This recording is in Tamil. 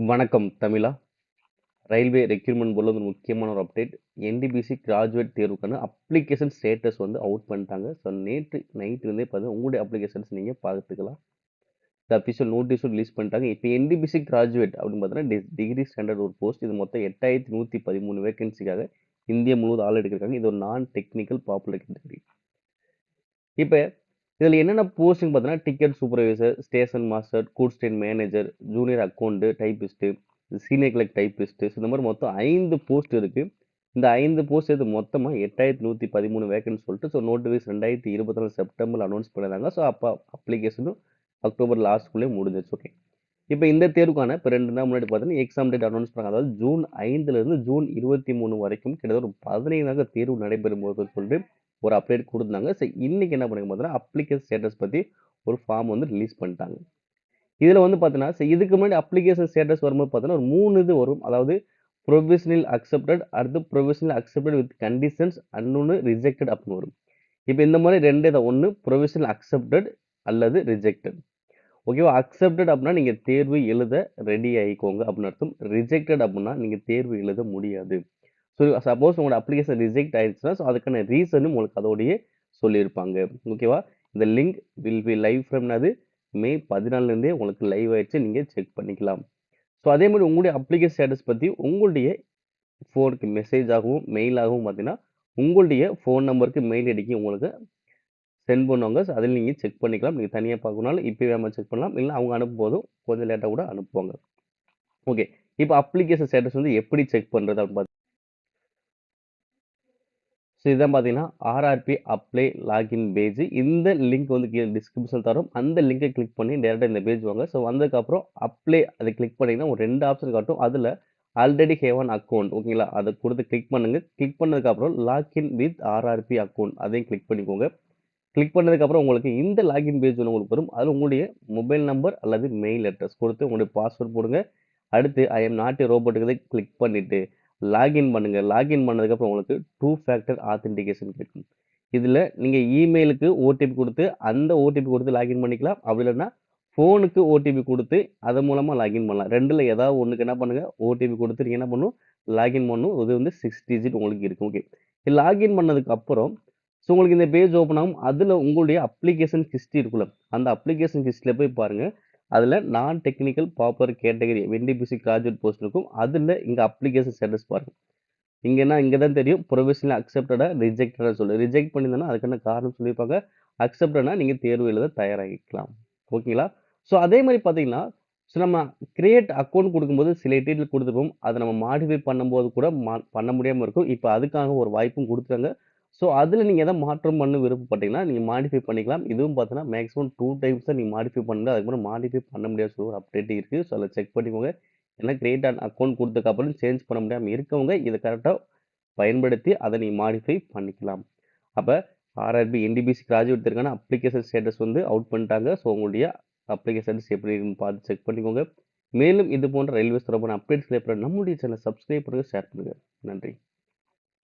வணக்கம் தமிழா. ரயில்வே ரெக்ரூட்மெண்ட் போல ஒரு முக்கியமான ஒரு அப்டேட். என்டிபிசி கிராஜுவேட் தேர்வுக்கான அப்ளிகேஷன் ஸ்டேட்டஸ் வந்து அவுட் பண்ணிட்டாங்க. ஸோ நேற்று நைட் இருந்தே பார்த்தீங்கன்னா உங்களுடைய அப்ளிகேஷன்ஸ் நீங்கள் பார்த்துக்கலாம். இந்த அஃபிஷியல் நோட்டீஸும் ரிலீஸ் பண்ணிட்டாங்க. இப்போ என்டிபிசி கிராஜுவேட் அப்படின்னு பார்த்தீங்கன்னா டிகிரி ஸ்டாண்டர்ட் ஒரு போஸ்ட். இது மொத்தம் 8113 வேகன்சிக்காக இந்தியா முழுவதும் ஆள் எடுக்கிறாங்க. இது ஒரு நான் டெக்னிக்கல் பாப்புலர் கேட்டகரி. இப்போ இதில் என்னென்ன போஸ்டிங் பார்த்தீங்கன்னா ticket supervisor, station master, goods train manager, junior account typist, senior clerk typist, இந்த மாதிரி மொத்தம் 5 போஸ்ட் இருக்குது. இந்த 5 போஸ்ட் இது மொத்தமாக 8113 வேகன்ஸ் சொல்லிட்டு ஸோ நோட்டிஃபிகேஷன் 2024 செப்டம்பர் அனௌன்ஸ் பண்ணியிருந்தாங்க. ஸோ அப்போ அப்ளிகேஷனும் அக்டோபர் லாஸ்ட்குள்ளேயே முடிஞ்சிச்சு. ஓகே, இப்போ இந்த தேர்வுக்கான இப்போ 2 நாள் முன்னாடி பார்த்தீங்கன்னா எக்ஸாம் டேட் அனௌன்ஸ் பண்ணாங்க. அதாவது ஜூன் 5லேருந்து ஜூன் 23 வரைக்கும் கிட்டத்தட்ட ஒரு 15 தேர்வு நடைபெறும் போது சொல்லிட்டு ஒரு அப்டேட் கொடுத்துருந்தாங்க. ஸோ இன்னைக்கு என்ன பண்ணுங்க பார்த்தீங்கன்னா அப்ளிகேஷன் ஸ்டேட்டஸ் பற்றி ஒரு ஃபார்ம் வந்து ரிலீஸ் பண்ணிட்டாங்க. இதில் வந்து பார்த்தீங்கன்னா ஸோ இதுக்கு முன்னாடி அப்ளிகேஷன் ஸ்டேட்டஸ் வரும்போது பார்த்தீங்கன்னா ஒரு 3 இது வரும். அதாவது ப்ரொவிஷனல் அக்செப்டட், அடுத்து ப்ரொவிஷனல் அக்செப்டட் வித் கண்டிஷன்ஸ், இன்னொன்று ரிஜெக்டட் அப்படின்னு வரும். இப்போ இந்த மாதிரி 2 இதை ஒன்று ப்ரொவிஷனல் அக்செப்டட் அல்லது ரிஜெக்டட். ஓகேவா? அக்செப்டட் அப்படின்னா நீங்கள் தேர்வு எழுத ரெடி ஆகிக்கோங்க அப்படின்னு அர்த்தம். ரிஜெக்டட் அப்படின்னா நீங்கள் தேர்வு எழுத முடியாது. ஸோ சப்போஸ் உங்களோட அப்ளிகேஷன் ரிஜெக்ட் ஆயிடுச்சுன்னா ஸோ அதுக்கான ரீசனும் உங்களுக்கு அதோடையே சொல்லியிருப்பாங்க. ஓகேவா? இந்த லிங்க் வில் பி லைவ் ஃப்ரம்னது மே 14லேருந்தே உங்களுக்கு லைவ் ஆயிடுச்சு. நீங்கள் செக் பண்ணிக்கலாம். ஸோ அதே மாதிரி உங்களுடைய அப்ளிகேஷன் ஸ்டேட்டஸ் பற்றி உங்களுடைய ஃபோனுக்கு மெசேஜ் ஆகவும் மெயிலாகவும் பார்த்தீங்கன்னா உங்களுடைய ஃபோன் நம்பருக்கு மெயில் ஐடிக்கு உங்களுக்கு சென்ட் பண்ணுவாங்க. ஸோ அதில் நீங்கள் செக் பண்ணிக்கலாம். நீங்கள் தனியாக பார்க்கணுனாலும் இப்போவே நம்ம செக் பண்ணலாம். இல்லை அவங்க அனுப்பும் போதும் கொஞ்சம் லேட்டாக கூட அனுப்புவாங்க. ஓகே, இப்போ அப்ளிகேஷன் ஸ்டேட்டஸ் வந்து எப்படி செக் பண்ணுறது அப்படின்னு ஸோ இதான் பார்த்தீங்கன்னா ஆர்ஆர்பி அப்ளை லாகின் பேஜ். இந்த லிங்க் வந்து கீழே டிஸ்கிரிப்ஷன் தரும். அந்த லிங்கை கிளிக் பண்ணி டேரெக்டாக இந்த பேஜ் வாங்க. ஸோ வந்ததுக்கப்புறம் அப்ளை அதை கிளிக் பண்ணிங்கன்னா ஒரு 2 ஆப்ஷன் காட்டும். அதில் ஆல்ரெடி ஹேவ் அன் அக்கௌண்ட் ஓகேங்களா, அதை கொடுத்து கிளிக் பண்ணுங்கள். கிளிக் பண்ணதுக்கப்புறம் லாகின் வித் ஆர்ஆர்பி அக்கௌண்ட் அதையும் கிளிக் பண்ணிக்கோங்க. கிளிக் பண்ணதுக்கப்புறம் உங்களுக்கு இந்த லாகின் பேஜ் ஒன்று உங்களுக்கு வரும். அதில் உங்களுடைய மொபைல் நம்பர் அல்லது மெயில் அட்ரஸ் கொடுத்து உங்களுடைய பாஸ்வேர்ட் போடுங்க. அடுத்து ஐ எம் நாட் ஏ ரோபோட்டுக்கு கிளிக் பண்ணிவிட்டு லாகின் பண்ணுங்கள். லாகின் பண்ணதுக்கப்புறம் உங்களுக்கு 2 ஃபேக்டர் ஆத்தென்டிகேஷன் கேட்கும். இதில் நீங்கள் இமெயிலுக்கு ஓடிபி கொடுத்து அந்த ஓடிபி கொடுத்து லாகின் பண்ணிக்கலாம். அப்படி இல்லைன்னா ஃபோனுக்கு ஓடிபி கொடுத்து அதன் மூலமாக லாகின் பண்ணலாம். ரெண்டில் ஏதாவது ஒன்றுக்கு என்ன பண்ணுங்கள், ஓடிபி கொடுத்து நீங்கள் என்ன பண்ணணும், லாகின் பண்ணணும். இது வந்து 6 டிஜிட் உங்களுக்கு இருக்கும். ஓகே, லாகின் பண்ணதுக்கு அப்புறம் ஸோ உங்களுக்கு இந்த பேஜ் ஓப்பன் ஆகும். அதில் உங்களுடைய அப்ளிகேஷன் ஹிஸ்ட்ரி இருக்குல்ல, அந்த அப்ளிகேஷன் ஹிஸ்ட்ரியில் போய் பாருங்கள். அதில் நான் technical popular category NTPC graduate post இருக்கும். அதில் இங்கே அப்ளிகேஷன் ஸ்டேட்டஸ் பாருங்கள். இங்கே தான் தெரியும் ப்ரொவிஷனல் அக்செப்டடா ரிஜெக்டடா சொல்லி ரிஜெக்ட் பண்ணியிருந்தோன்னா அதுக்கான காரணம் சொல்லியிருப்பாங்க. அக்செப்டட்னா நீங்கள் தேர்வு எழுத தயாராகிக்கலாம். ஓகேங்களா? ஸோ அதே மாதிரி பார்த்தீங்கன்னா ஸோ நம்ம கிரியேட் அக்கௌண்ட் கொடுக்கும்போது சில டீட்டெயில் கொடுத்துருப்போம். அதை நம்ம மாடிஃபை பண்ணும்போது கூட பண்ண முடியாமல் இருக்கும். இப்போ அதுக்காக ஒரு வாய்ப்பும் கொடுத்துருங்க. ஸோ அதில் நீங்கள் எதாவது மாற்றம் பண்ண விருப்பப்பட்டீங்கன்னா நீங்கள் மாடிஃபை பண்ணிக்கலாம். இதுவும் பார்த்தீங்கன்னா மேக்ஸிமம் 2 டைம்ஸ் தான் நீங்கள் மாடிஃபை பண்ணுங்க. அதுக்கப்புறம் மாடிஃபை பண்ண முடியாத சொல்லி ஒரு அப்டேட் இருக்குது. ஸோ அதில் செக் பண்ணிக்கோங்க. ஏன்னா கிரியேட் அக்கௌண்ட் கொடுத்ததுக்கப்புறம் சேஞ்ச் பண்ண முடியாமல் இருக்கவங்க இதை கரெக்டாக பயன்படுத்தி அதை நீங்கள் மாடிஃபை பண்ணிக்கலாம். அப்போ ஆர்ஆர்பி என்டிபிசி கிராஜுவேட் இருக்கான அப்ளிகேஷன் ஸ்டேட்டஸ் வந்து அவுட் பண்ணிட்டாங்க. ஸோ உங்களுடைய அப்ளிகேஷன் ஸ்டேட்டஸ் எப்படி இருக்குன்னு பார்த்து செக் பண்ணிக்கோங்க. மேலும் இது போன்ற ரயில்வே தொடர்பான அப்டேட்ஸ் நம்முடைய சேனலை சப்ஸ்கிரைப் பண்ணுங்கள், ஷேர் பண்ணுங்கள். நன்றி.